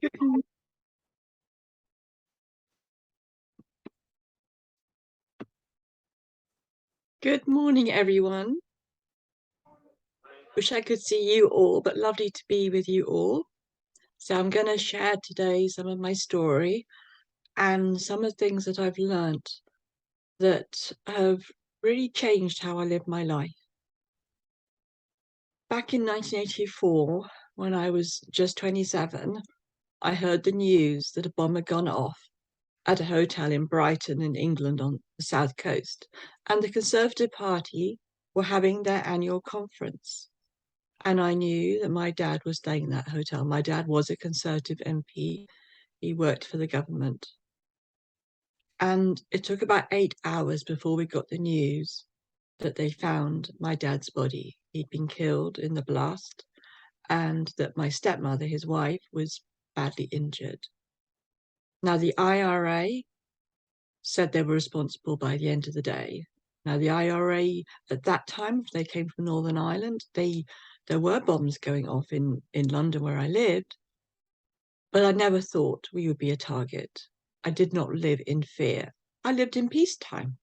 Good Good morning, everyone. Wish I could see you all, but lovely to be with you all. So I'm going to share today some of my story and some of the things that I've learned that have really changed how I live my life. Back in 1984, when I was just 27, I heard the news that a bomb had gone off at a hotel in Brighton in England on the south coast, and the Conservative Party were having their annual conference. And I knew that my dad was staying in that hotel. My dad was a Conservative MP. He worked for the government. And it took about 8 hours before we got the news that they found my dad's body. He'd been killed in the blast, and that my stepmother, his wife, was badly injured. Now, the IRA said they were responsible by the end of the day. Now, the IRA at that time, they came from Northern Ireland. There were bombs going off in London where I lived, but I never thought we would be a target. I did not live in fear. I lived in peacetime.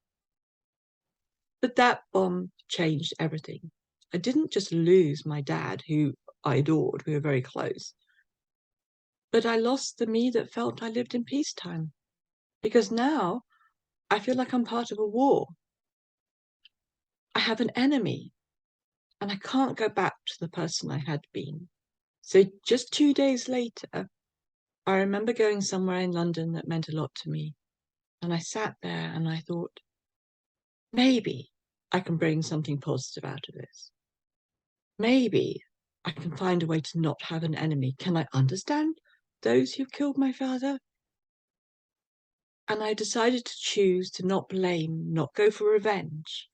But that bomb changed everything. I didn't just lose my dad, who I adored. We were very close. But I lost the me that felt I lived in peacetime. Because now I feel like I'm part of a war. I have an enemy. And I can't go back to the person I had been. So just 2 days later, I remember going somewhere in London that meant a lot to me. And I sat there and I thought, maybe I can bring something positive out of this. Maybe I can find a way to not have an enemy. Can I understand those who killed my father? And I decided to choose to not blame, not go for revenge.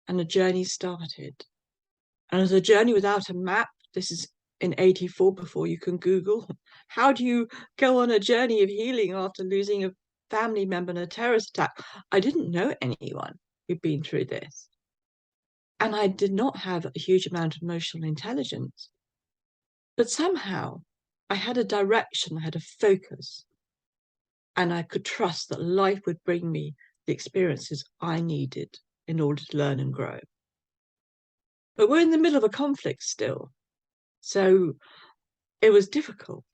And the journey started. And as a journey without a map, this is in 84 before you can Google. How do you go on a journey of healing after losing a family member in a terrorist attack? I didn't know anyone who'd been through this. And I did not have a huge amount of emotional intelligence. But somehow I had a direction, I had a focus. And I could trust that life would bring me the experiences I needed in order to learn and grow. But we're in the middle of a conflict still. So it was difficult.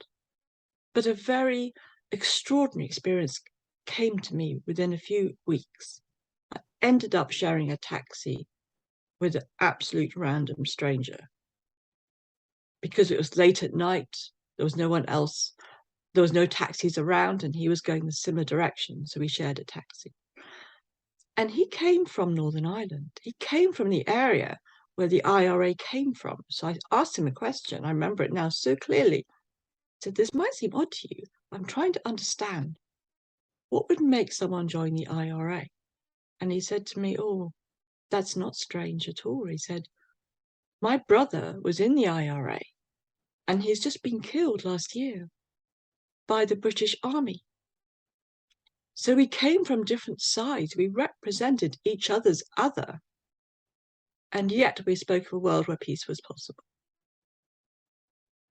But a very extraordinary experience came to me within a few weeks. I ended up sharing a taxi with an absolute random stranger. Because it was late at night, there was no one else. There was no taxis around, and he was going the similar direction, so we shared a taxi. And he came from Northern Ireland. He came from the area where the IRA came from. So I asked him a question. I remember it now so clearly. I said, this might seem odd to you. I'm trying to understand what would make someone join the IRA. And he said to me, oh, that's not strange at all. He said, my brother was in the IRA and he's just been killed last year by the British Army. So we came from different sides. We represented each other's other. And yet we spoke of a world where peace was possible.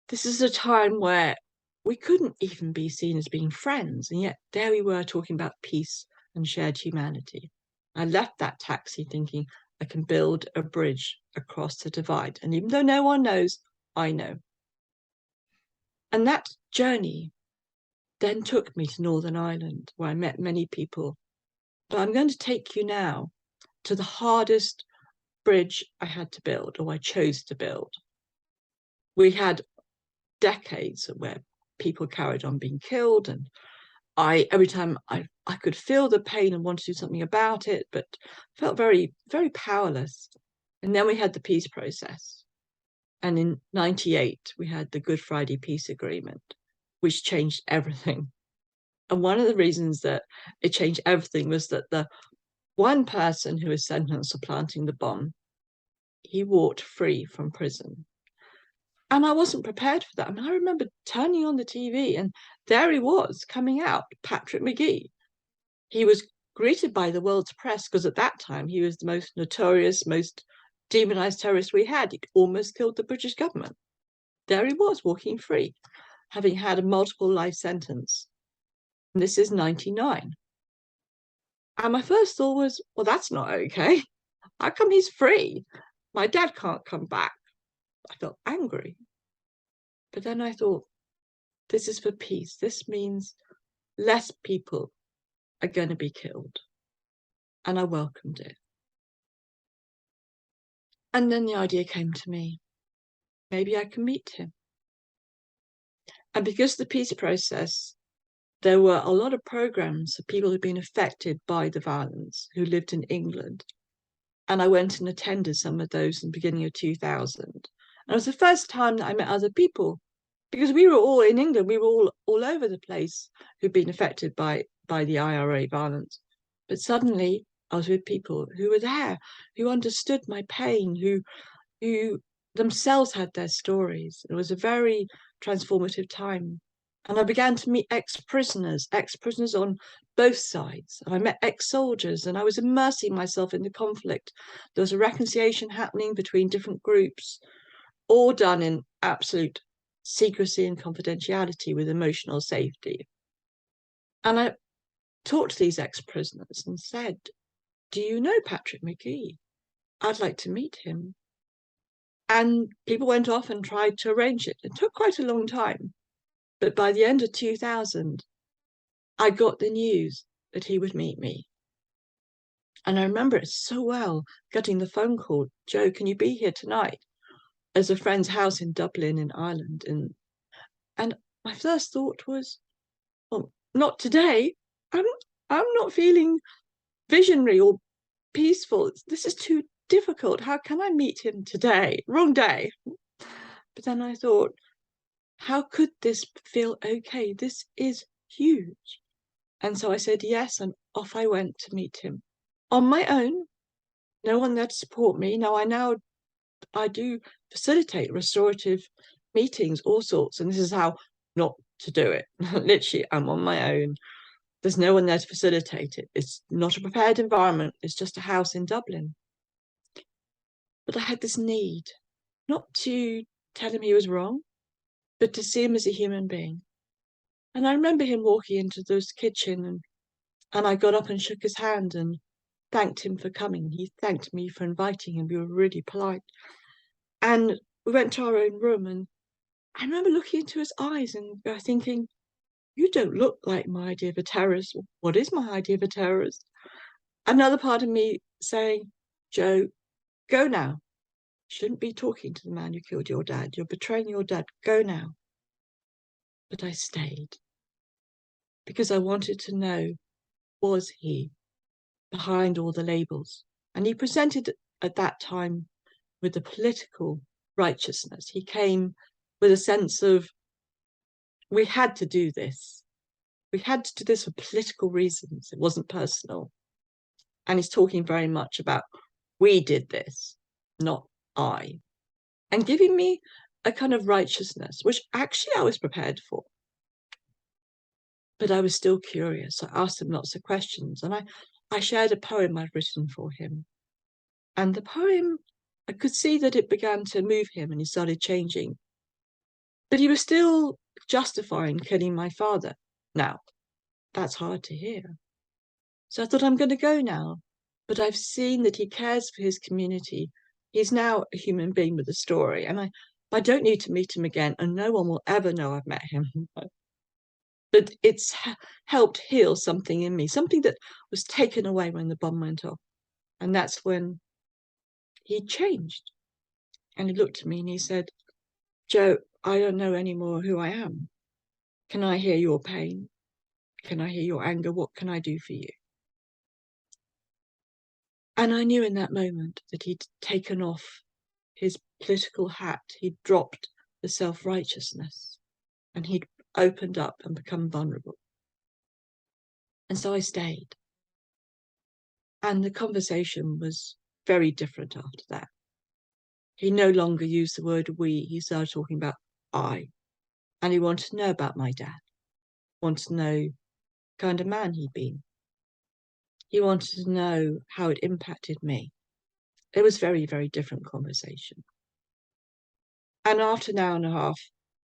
This is a time where we couldn't even be seen as being friends. And yet there we were talking about peace and shared humanity. I left that taxi thinking I can build a bridge across the divide. And even though no one knows, I know. And that journey then took me to Northern Ireland, where I met many people. But I'm going to take you now to the hardest bridge I had to build, or I chose to build. We had decades where people carried on being killed, and every time I could feel the pain and want to do something about it, but felt very, very powerless. And then we had the peace process. And in 98, we had the Good Friday Peace Agreement, which changed everything. And one of the reasons that it changed everything was that the one person who was sentenced for planting the bomb, he walked free from prison. And I wasn't prepared for that. I mean, I remember turning on the TV and there he was coming out, Patrick Magee. He was greeted by the world's press because at that time he was the most notorious, most demonized terrorist we had. He'd almost killed the British government. There he was walking free. having had a multiple life sentence. And this is 99. And my first thought was, well, that's not okay. How come he's free? My dad can't come back. I felt angry. But then I thought, this is for peace. This means less people are going to be killed. And I welcomed it. And then the idea came to me, maybe I can meet him. And because of the peace process, there were a lot of programs for people who'd been affected by the violence who lived in England. And I went and attended some of those in the beginning of 2000. And it was the first time that I met other people, because we were all in England, we were all over the place who'd been affected by the IRA violence. But suddenly I was with people who were there, who understood my pain, who themselves had their stories. It was a very transformative time. And I began to meet ex-prisoners on both sides. And I met ex-soldiers, and I was immersing myself in the conflict. There was a reconciliation happening between different groups, all done in absolute secrecy and confidentiality with emotional safety. And I talked to these ex-prisoners and said, do you know Patrick Magee? I'd like to meet him. And people went off and tried to arrange it. It took quite a long time. But by the end of 2000, I got the news that he would meet me. And I remember it so well, getting the phone call, Joe, can you be here tonight? As a friend's house in Dublin in Ireland. And my first thought was, well, not today. I'm not feeling visionary or peaceful. This is too difficult. How can I meet him today? Wrong day. But then I thought, how could this feel okay? This is huge. And so I said yes, and off I went to meet him on my own. No one there to support me. Now I do facilitate restorative meetings, all sorts, and this is how not to do it. Literally, I'm on my own. There's no one there to facilitate it. It's not a prepared environment. It's just a house in Dublin. But I had this need, not to tell him he was wrong, but to see him as a human being. And I remember him walking into this kitchen, and I got up and shook his hand and thanked him for coming. He thanked me for inviting him. We were really polite. And we went to our own room, and I remember looking into his eyes and thinking, you don't look like my idea of a terrorist. What is my idea of a terrorist? Another part of me saying, Joe, go now. Shouldn't be talking to the man who killed your dad. You're betraying your dad. Go now. But I stayed because I wanted to know, was he behind all the labels? And he presented at that time with a political righteousness. He came with a sense of, we had to do this. We had to do this for political reasons. It wasn't personal. And he's talking very much about, we did this, not I. And giving me a kind of righteousness, which actually I was prepared for. But I was still curious. I asked him lots of questions, and I shared a poem I'd written for him. And the poem, I could see that it began to move him and he started changing. But he was still justifying killing my father. Now, that's hard to hear. So I thought, I'm going to go now. But I've seen that he cares for his community. He's now a human being with a story. And I don't need to meet him again, and no one will ever know I've met him. But it's helped heal something in me, something that was taken away when the bomb went off. And that's when he changed. And he looked at me and he said, Joe, I don't know anymore who I am. Can I hear your pain? Can I hear your anger? What can I do for you? And I knew in that moment that he'd taken off his political hat. He'd dropped the self-righteousness, and he'd opened up and become vulnerable. And so I stayed. And the conversation was very different after that. He no longer used the word we. He started talking about I. And he wanted to know about my dad, wanted to know the kind of man he'd been. He wanted to know how it impacted me. It was very, very different conversation. And after an hour and a half,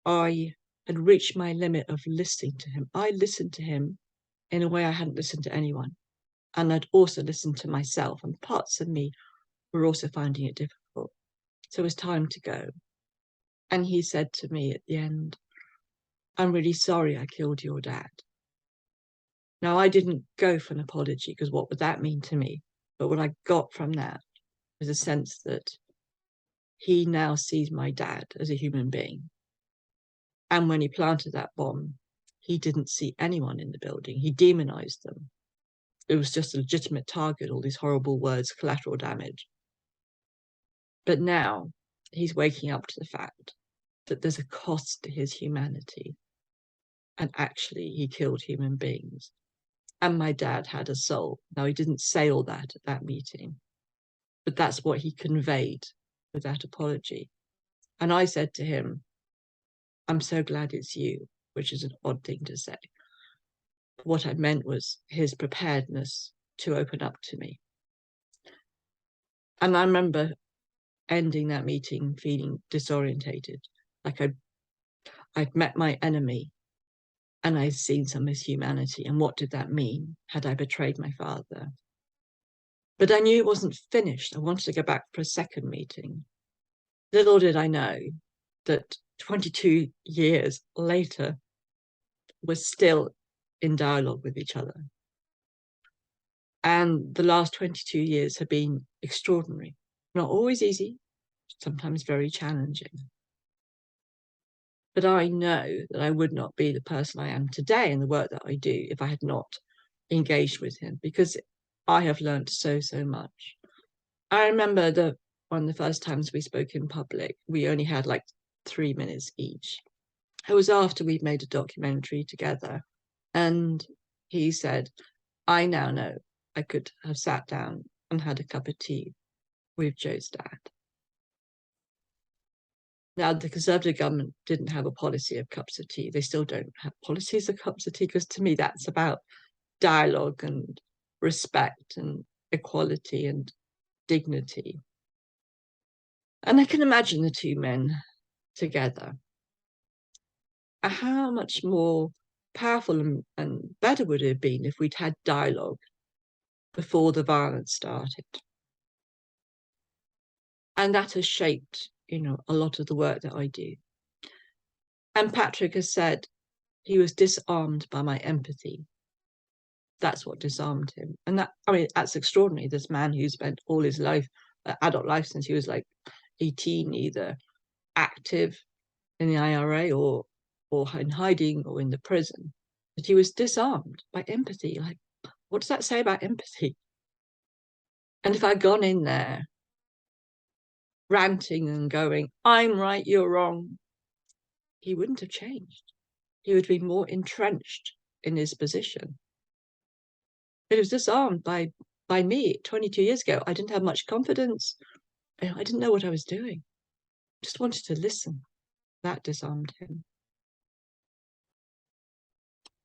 I had reached my limit of listening to him. I listened to him in a way I hadn't listened to anyone. And I'd also listened to myself, and parts of me were also finding it difficult. So it was time to go. And he said to me at the end, "I'm really sorry I killed your dad." Now, I didn't go for an apology, because what would that mean to me? But what I got from that was a sense that he now sees my dad as a human being. And when he planted that bomb, he didn't see anyone in the building. He demonized them. It was just a legitimate target, all these horrible words, collateral damage. But now he's waking up to the fact that there's a cost to his humanity. And actually, he killed human beings. And my dad had a soul. Now, he didn't say all that at that meeting, but that's what he conveyed with that apology. And I said to him, "I'm so glad it's you," which is an odd thing to say. What I meant was his preparedness to open up to me. And I remember ending that meeting feeling disorientated, like I'd met my enemy and I'd seen some of his humanity. And what did that mean? Had I betrayed my father? But I knew it wasn't finished. I wanted to go back for a second meeting. Little did I know that 22 years later, we're still in dialogue with each other. And the last 22 years have been extraordinary. Not always easy, sometimes very challenging. But I know that I would not be the person I am today in the work that I do if I had not engaged with him, because I have learned so much. I remember one of the first times we spoke in public, we only had like 3 minutes each. It was after we'd made a documentary together. And he said, "I now know I could have sat down and had a cup of tea with Joe's dad." Now, the Conservative government didn't have a policy of cups of tea. They still don't have policies of cups of tea, because to me, that's about dialogue and respect and equality and dignity. And I can imagine the two men together. How much more powerful and better would it have been if we'd had dialogue before the violence started? And that has shaped, a lot of the work that I do. And Patrick has said he was disarmed by my empathy. That's what disarmed him. And that's extraordinary. This man who spent all his life, adult life, since he was like 18, either active in the IRA or in hiding or in the prison, that he was disarmed by empathy. Like, what does that say about empathy? And if I'd gone in there ranting and going, "I'm right, you're wrong," he wouldn't have changed. He would be more entrenched in his position. But he was disarmed by me 22 years ago. I didn't have much confidence. I didn't know what I was doing. Just wanted to listen. That disarmed him.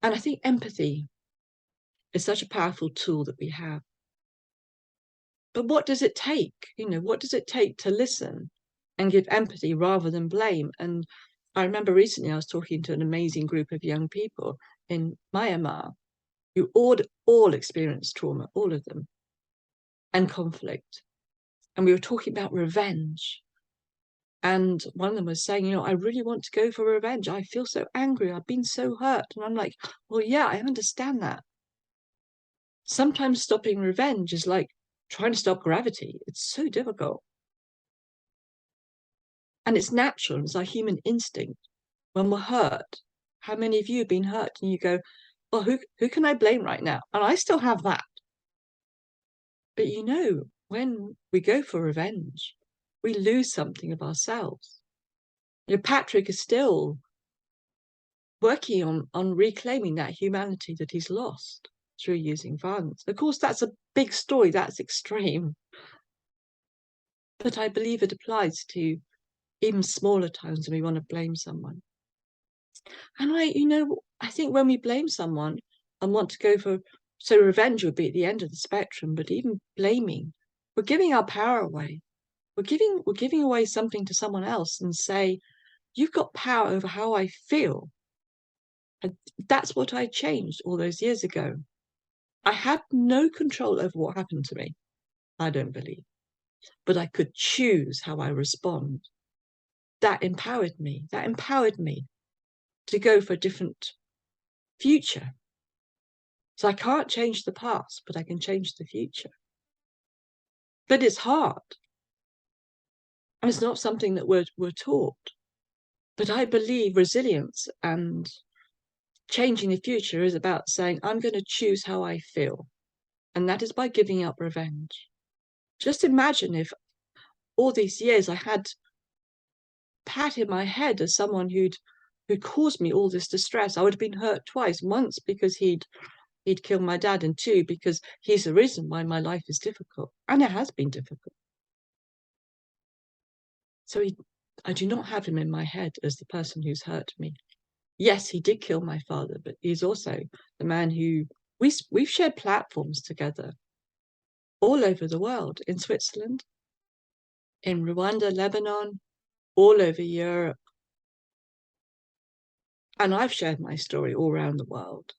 And I think empathy is such a powerful tool that we have. But what does it take? What does it take to listen and give empathy rather than blame? And I remember recently I was talking to an amazing group of young people in Myanmar who all experienced trauma, all of them, and conflict. And we were talking about revenge. And one of them was saying, "I really want to go for revenge. I feel so angry. I've been so hurt." And I'm like, well, yeah, I understand that. Sometimes stopping revenge is like trying to stop gravity. It's so difficult. And it's natural. It's our human instinct. When we're hurt, how many of you have been hurt? And you go, well, who can I blame right now? And I still have that. But when we go for revenge, we lose something of ourselves. Patrick is still working on reclaiming that humanity that he's lost through using violence. Of course, that's a big story. That's extreme. But I believe it applies to even smaller times when we want to blame someone. And I think when we blame someone and want to go for, so revenge would be at the end of the spectrum, but even blaming, we're giving our power away. We're giving away something to someone else and say, you've got power over how I feel. And that's what I changed all those years ago. I had no control over what happened to me, I don't believe, but I could choose how I respond. That empowered me. That empowered me to go for a different future. So I can't change the past, but I can change the future. But it's hard. And it's not something that we're taught. But I believe resilience and changing the future is about saying, I'm going to choose how I feel. And that is by giving up revenge. Just imagine if all these years I had Pat in my head as someone who'd caused me all this distress. I would have been hurt twice. Once because he'd killed my dad, and two because he's the reason why my life is difficult. And it has been difficult. So I do not have him in my head as the person who's hurt me. Yes, he did kill my father, but he's also the man who we've shared platforms together all over the world, in Switzerland, in Rwanda, Lebanon, all over Europe. And I've shared my story all around the world,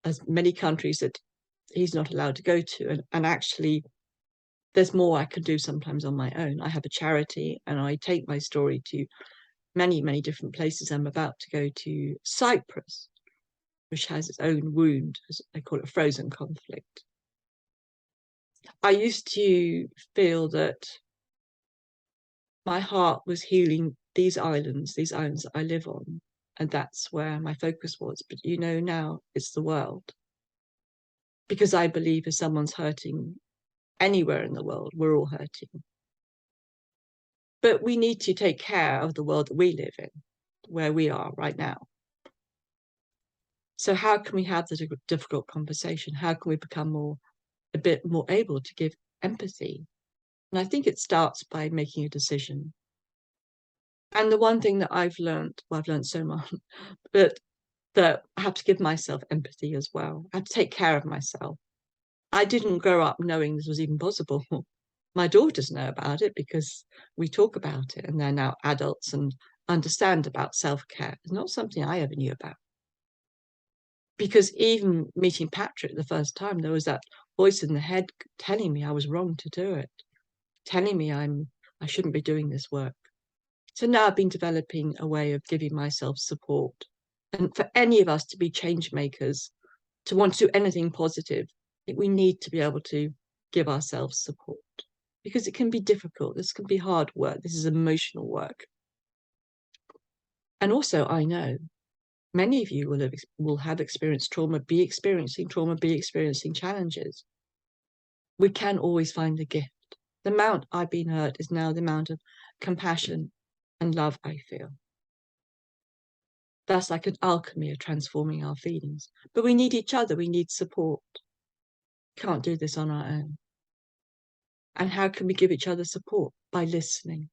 as many countries that he's not allowed to go to. And actually, there's more I can do sometimes on my own. I have a charity and I take my story to many, many different places. I'm about to go to Cyprus, which has its own wound, as they call it, frozen conflict. I used to feel that my heart was healing these islands that I live on, and that's where my focus was. But now it's the world. Because I believe if someone's hurting anywhere in the world, we're all hurting. But we need to take care of the world that we live in, where we are right now. So how can we have the difficult conversation? How can we become a bit more able to give empathy? And I think it starts by making a decision. And the one thing that I've learned so much, but that I have to give myself empathy as well. I have to take care of myself. I didn't grow up knowing this was even possible. My daughters know about it because we talk about it, and they're now adults and understand about self-care. It's not something I ever knew about. Because even meeting Patrick the first time, there was that voice in the head telling me I was wrong to do it, telling me I shouldn't be doing this work. So now I've been developing a way of giving myself support. And for any of us to be change makers, to want to do anything positive, I think we need to be able to give ourselves support, because it can be difficult. This can be hard work. This is emotional work. And also, I know many of you will have experienced trauma, be experiencing challenges. We can always find the gift. The amount I've been hurt is now the amount of compassion and love I feel. That's like an alchemy of transforming our feelings. But we need each other. We need support. Can't do this on our own. And how can we give each other support? By listening,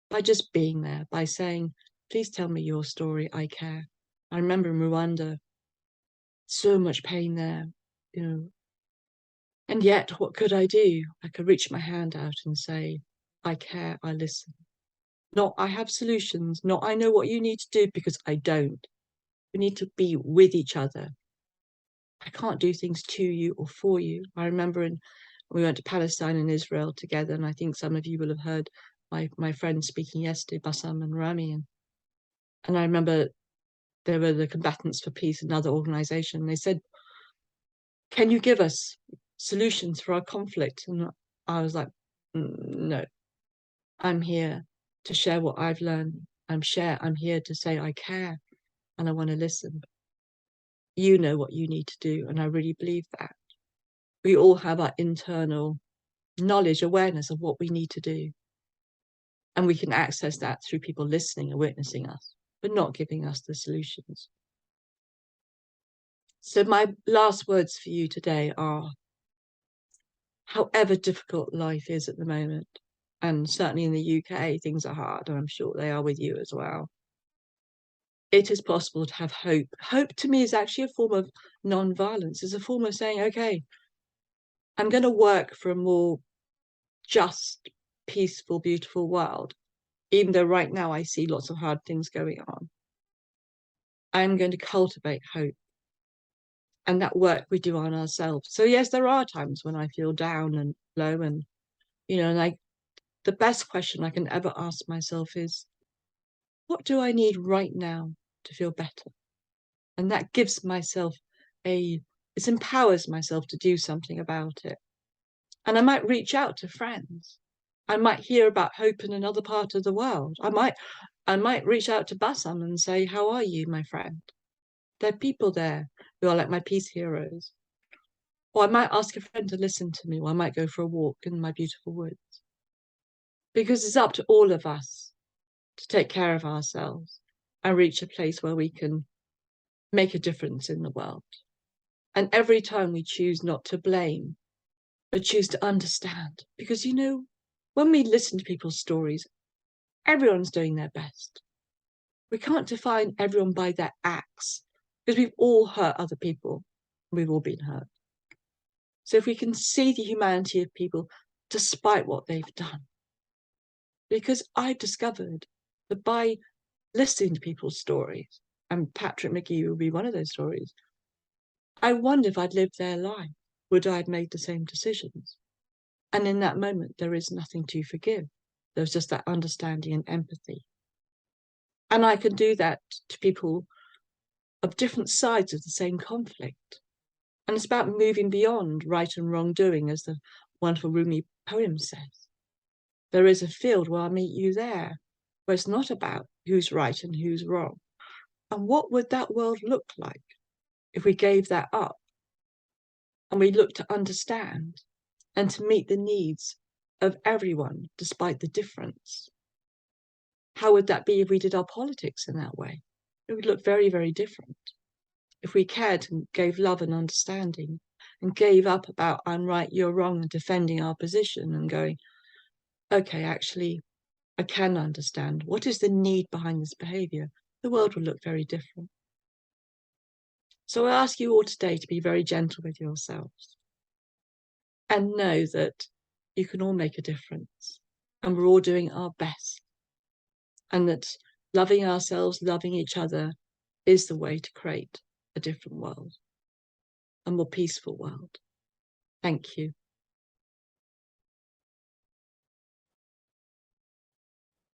by just being there, by saying, please tell me your story, I care. I remember in Rwanda, so much pain there, and yet what could I do? I could reach my hand out and say, I care, I listen. Not I have solutions, not I know what you need to do, because I don't. We need to be with each other. I can't do things to you or for you. I remember we went to Palestine and Israel together, and I think some of you will have heard my friend speaking yesterday, Bassam and Rami, and I remember there were the combatants for peace, another organization, and they said, can you give us solutions for our conflict? And I was like, no, I'm here to share what I've learned. I'm here to say I care and I want to listen. You know what you need to do, and I really believe that. We all have our internal knowledge, awareness of what we need to do. And we can access that through people listening and witnessing us, but not giving us the solutions. So my last words for you today are, however difficult life is at the moment, and certainly in the UK, things are hard, and I'm sure they are with you as well. It is possible to have hope. Hope to me is actually a form of non-violence. It's a form of saying, okay, I'm going to work for a more just, peaceful, beautiful world. even though right now I see lots of hard things going on. I'm going to cultivate hope and that work we do on ourselves. So yes, there are times when I feel down and low, and and the best question I can ever ask myself is, what do I need right now to feel better? And that gives myself it empowers myself to do something about it. And I might reach out to friends. I might hear about hope in another part of the world. I might reach out to Bassam and say, how are you, my friend? There are people there who are like my peace heroes. Or I might ask a friend to listen to me, or I might go for a walk in my beautiful woods. Because it's up to all of us to take care of ourselves and reach a place where we can make a difference in the world. And every time we choose not to blame, but choose to understand. Because, when we listen to people's stories, everyone's doing their best. We can't define everyone by their acts, because we've all hurt other people. We've all been hurt. So if we can see the humanity of people despite what they've done, because I've discovered that by listening to people's stories, and Patrick Magee will be one of those stories, I wonder if I'd lived their life, would I have made the same decisions? And in that moment, there is nothing to forgive. There's just that understanding and empathy. And I can do that to people of different sides of the same conflict. And it's about moving beyond right and wrongdoing, as the wonderful Rumi poem says. There is a field where I'll meet you there, where it's not about who's right and who's wrong. And what would that world look like if we gave that up and we looked to understand and to meet the needs of everyone despite the difference? How would that be if we did our politics in that way? It would look very, very different. If we cared and gave love and understanding and gave up about I'm right, you're wrong, and defending our position and going, okay, actually, I can understand. What is the need behind this behavior? The world will look very different. So I ask you all today to be very gentle with yourselves and know that you can all make a difference and we're all doing our best, and that loving ourselves, loving each other is the way to create a different world, a more peaceful world. Thank you.